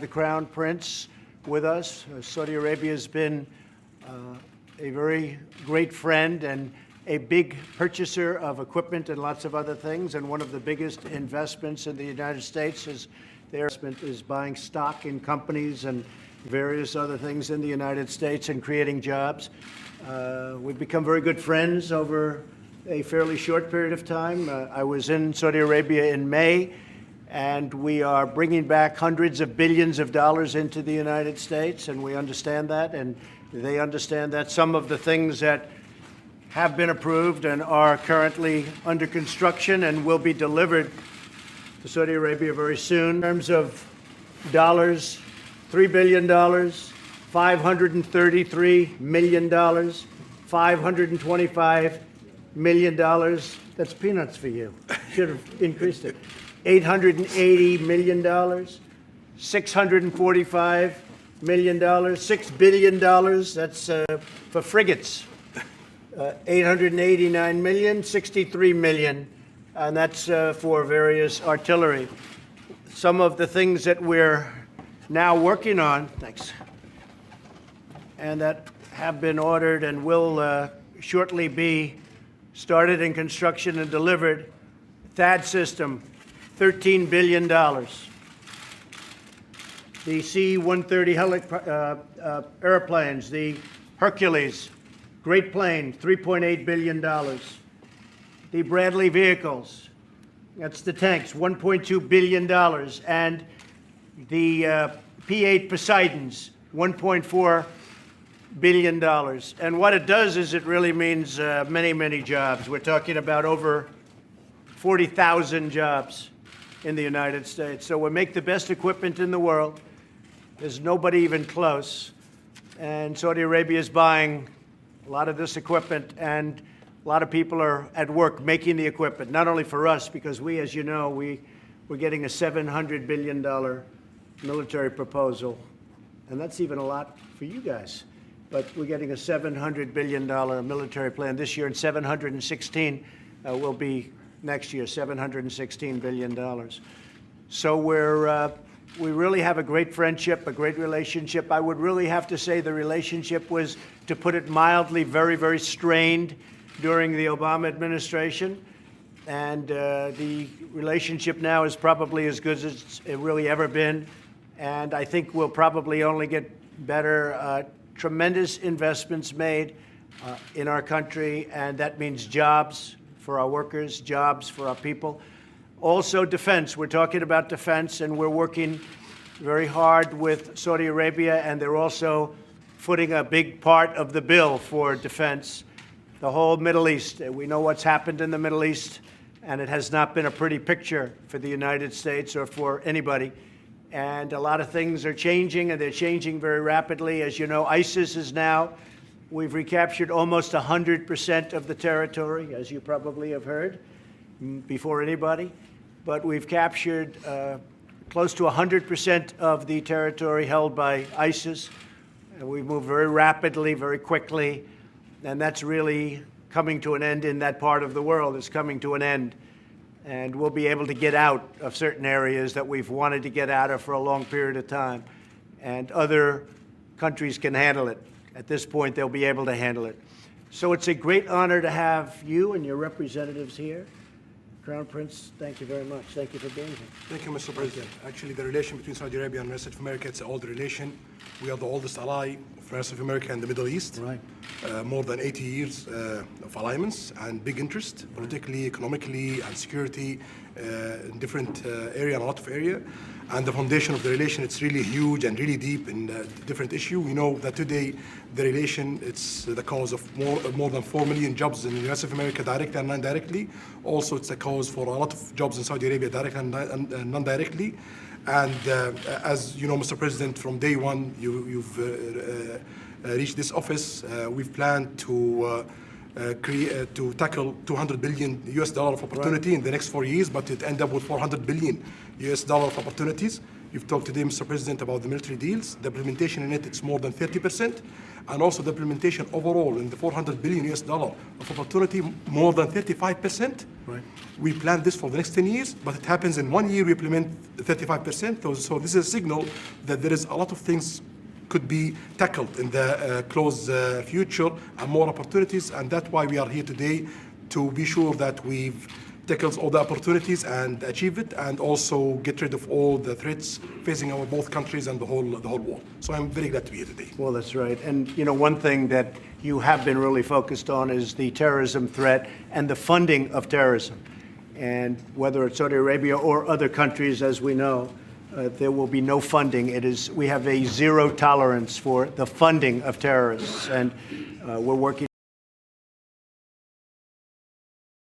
the Crown Prince with us. Saudi Arabia has been a very great friend and a big purchaser of equipment and lots of other things. And one of the biggest investments in the United States is their investment is buying stock in companies and various other things in the United States and creating jobs. We've become very good friends over a fairly short period of time. I was in Saudi Arabia in May, and we are bringing back hundreds of billions of dollars into the United States, and we understand that, and they understand that. Some of the things that have been approved and are currently under construction and will be delivered to Saudi Arabia very soon. In terms of dollars, $3 billion, $533 million, $525 million. That's peanuts for you. Should have increased it. $880 million, $645 million, $6 billion. That's for frigates. 889 million, 63 million, and that's for various artillery. Some of the things that we're now working on, thanks, and that have been ordered and will shortly be started in construction and delivered. THAAD system, $13 billion. The C-130 airplanes, the Hercules, great plane, $3.8 billion. The Bradley vehicles, that's the tanks, $1.2 billion. And the P-8 Poseidons, $1.4 billion. And what it does is it really means many, many jobs. We're talking about over 40,000 jobs in the United States. So we make the best equipment in the world. There's nobody even close. And Saudi Arabia is buying a lot of this equipment, and a lot of people are at work making the equipment, not only for us, because we, as you know, we're getting a $700 billion military proposal, and that's even a lot for you guys. But we're getting a $700 billion military plan this year, and 716 will be next year, $716 billion. So we really have a great friendship, a great relationship. I would really have to say the relationship was, to put it mildly, very, very strained during the Obama administration. And the relationship now is probably as good as it really ever been. And I think we'll probably only get better. Tremendous investments made in our country, and that means jobs for our workers, jobs for our people. Also defense. We're talking about defense, and we're working very hard with Saudi Arabia, and they're also footing a big part of the bill for defense. The whole Middle East. We know what's happened in the Middle East, and it has not been a pretty picture for the United States or for anybody. And a lot of things are changing, and they're changing very rapidly. As you know, ISIS is now, we've recaptured almost 100% of the territory, as you probably have heard, before anybody. But we've captured close to 100% of the territory held by ISIS. And we've moved very rapidly, very quickly, and that's really coming to an end in that part of the world. It's coming to an end. And we'll be able to get out of certain areas that we've wanted to get out of for a long period of time. And other countries can handle it. At this point, they'll be able to handle it. So it's a great honor to have you and your representatives here. Crown Prince, thank you very much. Thank you for being here. Thank you, Mr. President. Actually, the relation between Saudi Arabia and the rest of America, it's an old relation. We are the oldest ally for the rest of America and the Middle East. Right. More than 80 years of alliance and big interest, politically, economically, and security in different area and a lot of area. And the foundation of the relation, it's really huge and really deep in different issue. We know that today the relation, it's the cause of more than 4 million jobs in the US of America, directly and indirectly. Also, it's a cause for a lot of jobs in Saudi Arabia, directly and non-directly. And as you know, Mr. President, from day one, you've reached this office. We've planned to tackle $200 billion US of opportunity in the next 4 years, but it end up with $400 billion US of opportunities You've talked today, Mr. President, about the military deals. The implementation in it, it's more than 30%. And also the implementation overall in the $400 billion of opportunity, more than 35%. Right. We planned this for the next 10 years, but it happens in 1 year we implement 35%. So this is a signal that there is a lot of things could be tackled in the close future and more opportunities. And that's why we are here today, to be sure that we've tackled all the opportunities and achieve it, and also get rid of all the threats facing our both countries and the whole world. So I'm very glad to be here today. Well, that's right. And, you know, one thing that you have been really focused on is the terrorism threat and the funding of terrorism. And whether it's Saudi Arabia or other countries, as we know, there will be no funding. We have a zero tolerance for the funding of terrorists. And we're working